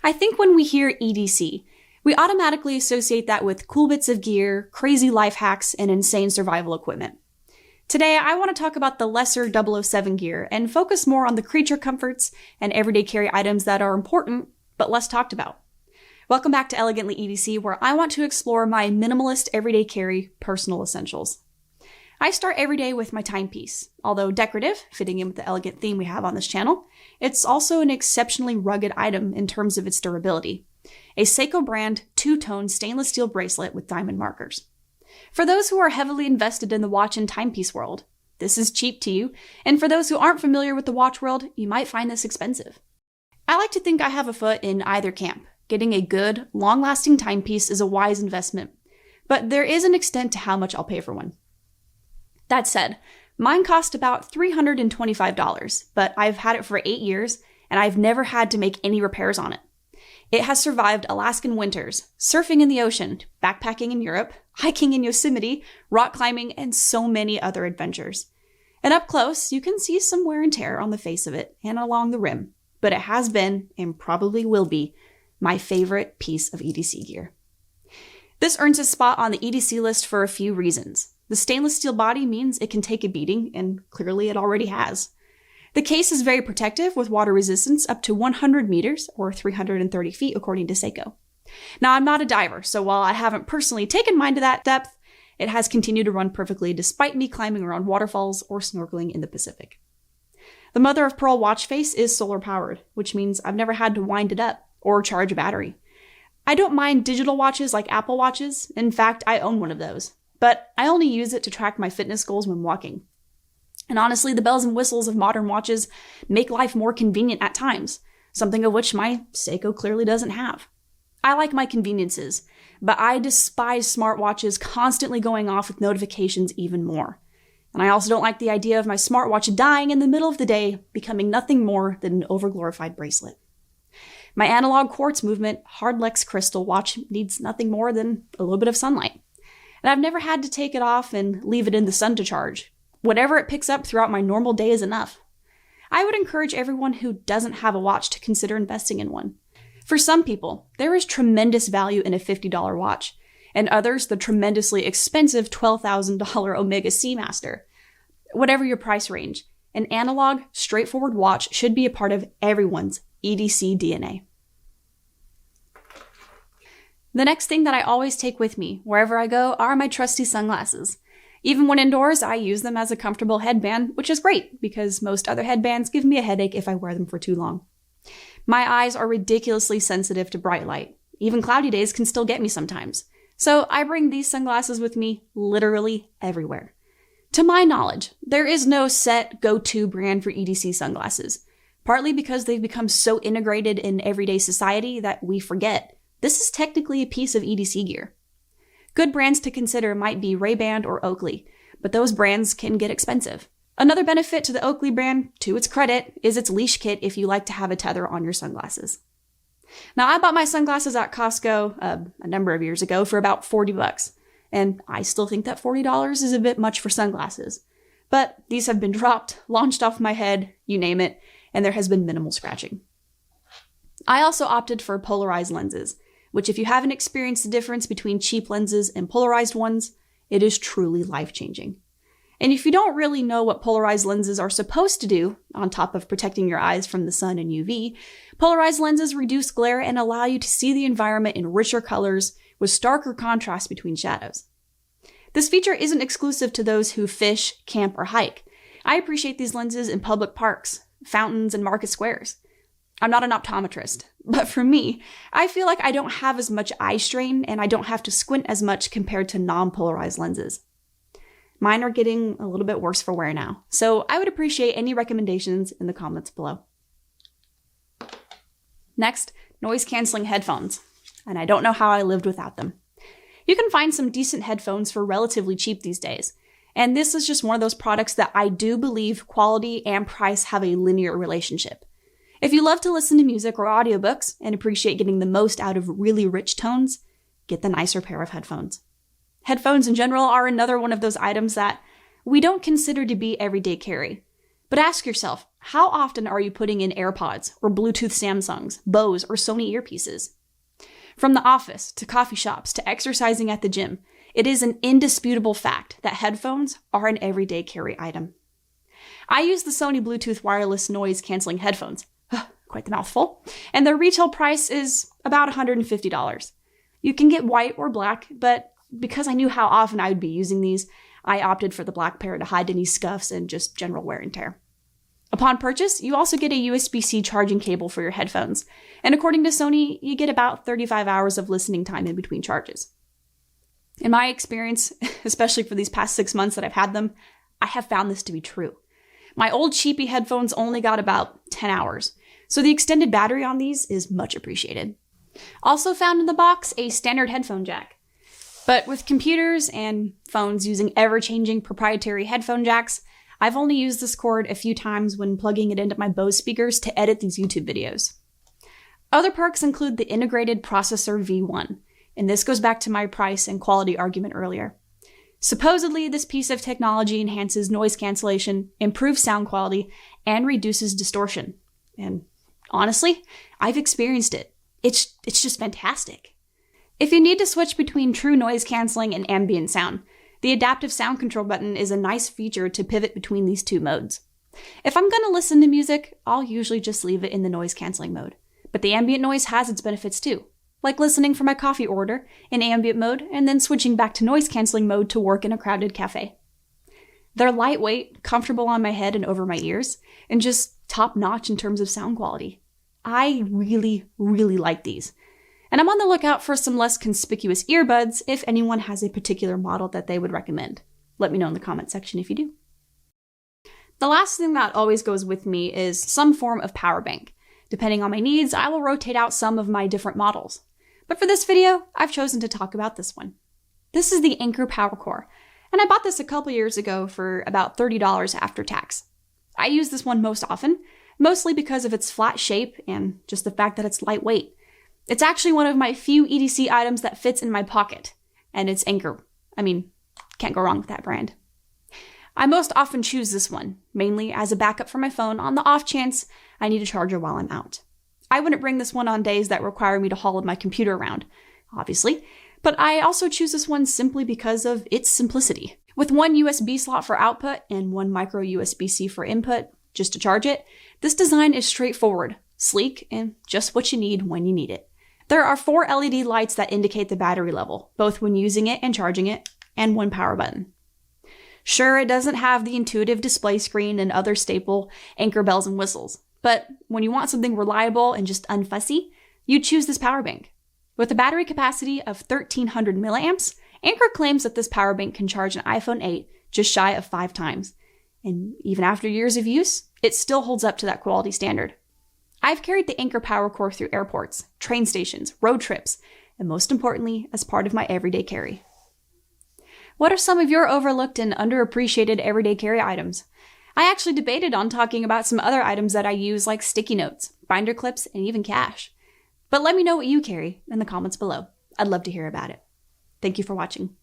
I think when we hear EDC, we automatically associate that with cool bits of gear, crazy life hacks, and insane survival equipment. Today, I want to talk about the lesser 007 gear and focus more on the creature comforts and everyday carry items that are important, but less talked about. Welcome back to Elegantly EDC, where I want to explore my minimalist everyday carry personal essentials. I start every day with my timepiece. Although decorative, fitting in with the elegant theme we have on this channel, it's also an exceptionally rugged item in terms of its durability. A Seiko brand 2-tone stainless steel bracelet with diamond markers. For those who are heavily invested in the watch and timepiece world, this is cheap to you, and for those who aren't familiar with the watch world, you might find this expensive. I like to think I have a foot in either camp. Getting a good, long-lasting timepiece is a wise investment, but there is an extent to how much I'll pay for one. That said, mine cost about $325, but I've had it for 8 years, and I've never had to make any repairs on it. It has survived Alaskan winters, surfing in the ocean, backpacking in Europe, hiking in Yosemite, rock climbing, and so many other adventures. And up close, you can see some wear and tear on the face of it and along the rim, but it has been, and probably will be, my favorite piece of EDC gear. This earns a spot on the EDC list for a few reasons. The stainless steel body means it can take a beating, and clearly it already has. The case is very protective with water resistance up to 100 meters or 330 feet according to Seiko. Now, I'm not a diver, so while I haven't personally taken mine to that depth, it has continued to run perfectly despite me climbing around waterfalls or snorkeling in the Pacific. The mother of pearl watch face is solar powered, which means I've never had to wind it up or charge a battery. I don't mind digital watches like Apple Watches. In fact, I own one of those. But I only use it to track my fitness goals when walking. And honestly, the bells and whistles of modern watches make life more convenient at times, something of which my Seiko clearly doesn't have. I like my conveniences, but I despise smartwatches constantly going off with notifications even more. And I also don't like the idea of my smartwatch dying in the middle of the day, becoming nothing more than an overglorified bracelet. My analog quartz movement Hardlex crystal watch needs nothing more than a little bit of sunlight. And I've never had to take it off and leave it in the sun to charge. Whatever it picks up throughout my normal day is enough. I would encourage everyone who doesn't have a watch to consider investing in one. For some people, there is tremendous value in a $50 watch, and others the tremendously expensive $12,000 Omega Seamaster. Whatever your price range, an analog, straightforward watch should be a part of everyone's EDC DNA. The next thing that I always take with me wherever I go are my trusty sunglasses. Even when indoors, I use them as a comfortable headband, which is great because most other headbands give me a headache if I wear them for too long. My eyes are ridiculously sensitive to bright light. Even cloudy days can still get me sometimes. So I bring these sunglasses with me literally everywhere. To my knowledge, there is no set go-to brand for EDC sunglasses, partly because they've become so integrated in everyday society that we forget this is technically a piece of EDC gear. Good brands to consider might be Ray-Ban or Oakley, but those brands can get expensive. Another benefit to the Oakley brand, to its credit, is its leash kit if you like to have a tether on your sunglasses. Now, I bought my sunglasses at Costco a number of years ago for about $40, and I still think that $40 is a bit much for sunglasses. But these have been dropped, launched off my head, you name it, and there has been minimal scratching. I also opted for polarized lenses, which if you haven't experienced the difference between cheap lenses and polarized ones, it is truly life-changing. And if you don't really know what polarized lenses are supposed to do, on top of protecting your eyes from the sun and UV, polarized lenses reduce glare and allow you to see the environment in richer colors with starker contrast between shadows. This feature isn't exclusive to those who fish, camp, or hike. I appreciate these lenses in public parks, fountains, and market squares. I'm not an optometrist, but for me, I feel like I don't have as much eye strain and I don't have to squint as much compared to non-polarized lenses. Mine are getting a little bit worse for wear now, so I would appreciate any recommendations in the comments below. Next, noise-canceling headphones, and I don't know how I lived without them. You can find some decent headphones for relatively cheap these days, and this is just one of those products that I do believe quality and price have a linear relationship. If you love to listen to music or audiobooks and appreciate getting the most out of really rich tones, get the nicer pair of headphones. Headphones in general are another one of those items that we don't consider to be everyday carry. But ask yourself, how often are you putting in AirPods or Bluetooth Samsungs, Bose, or Sony earpieces? From the office to coffee shops to exercising at the gym, it is an indisputable fact that headphones are an everyday carry item. I use the Sony Bluetooth wireless noise-canceling headphones, quite the mouthful, and their retail price is about $150. You can get white or black, but because I knew how often I would be using these, I opted for the black pair to hide any scuffs and just general wear and tear. Upon purchase, you also get a USB-C charging cable for your headphones, and according to Sony, you get about 35 hours of listening time in between charges. In my experience, especially for these past 6 months that I've had them, I have found this to be true. My old cheapy headphones only got about 10 hours, so the extended battery on these is much appreciated. Also found in the box, a standard headphone jack. But with computers and phones using ever-changing proprietary headphone jacks, I've only used this cord a few times when plugging it into my Bose speakers to edit these YouTube videos. Other perks include the integrated processor V1, and this goes back to my price and quality argument earlier. Supposedly, this piece of technology enhances noise cancellation, improves sound quality, and reduces distortion. And honestly, I've experienced it. It's just fantastic. If you need to switch between true noise canceling and ambient sound, the adaptive sound control button is a nice feature to pivot between these two modes. If I'm going to listen to music, I'll usually just leave it in the noise canceling mode. But the ambient noise has its benefits too, like listening for my coffee order in ambient mode and then switching back to noise canceling mode to work in a crowded cafe. They're lightweight, comfortable on my head and over my ears, and just top notch in terms of sound quality. I really, really like these. And I'm on the lookout for some less conspicuous earbuds if anyone has a particular model that they would recommend. Let me know in the comment section if you do. The last thing that always goes with me is some form of power bank. Depending on my needs, I will rotate out some of my different models. But for this video, I've chosen to talk about this one. This is the Anker Powercore, and I bought this a couple years ago for about $30 after tax. I use this one most often, mostly because of its flat shape and just the fact that it's lightweight. It's actually one of my few EDC items that fits in my pocket, and it's Anker. I mean, can't go wrong with that brand. I most often choose this one, mainly as a backup for my phone on the off chance I need a charger while I'm out. I wouldn't bring this one on days that require me to haul my computer around, obviously, but I also choose this one simply because of its simplicity. With one USB slot for output and one micro USB-C for input, just to charge it, this design is straightforward, sleek, and just what you need when you need it. There are 4 LED lights that indicate the battery level, both when using it and charging it, and one power button. Sure, it doesn't have the intuitive display screen and other staple Anker bells and whistles, but when you want something reliable and just unfussy, you choose this power bank. With a battery capacity of 1300 milliamps, Anker claims that this power bank can charge an iPhone 8 just shy of 5 times. And even after years of use, it still holds up to that quality standard. I've carried the Anker Powercore through airports, train stations, road trips, and most importantly, as part of my everyday carry. What are some of your overlooked and underappreciated everyday carry items? I actually debated on talking about some other items that I use like sticky notes, binder clips, and even cash. But let me know what you carry in the comments below. I'd love to hear about it. Thank you for watching.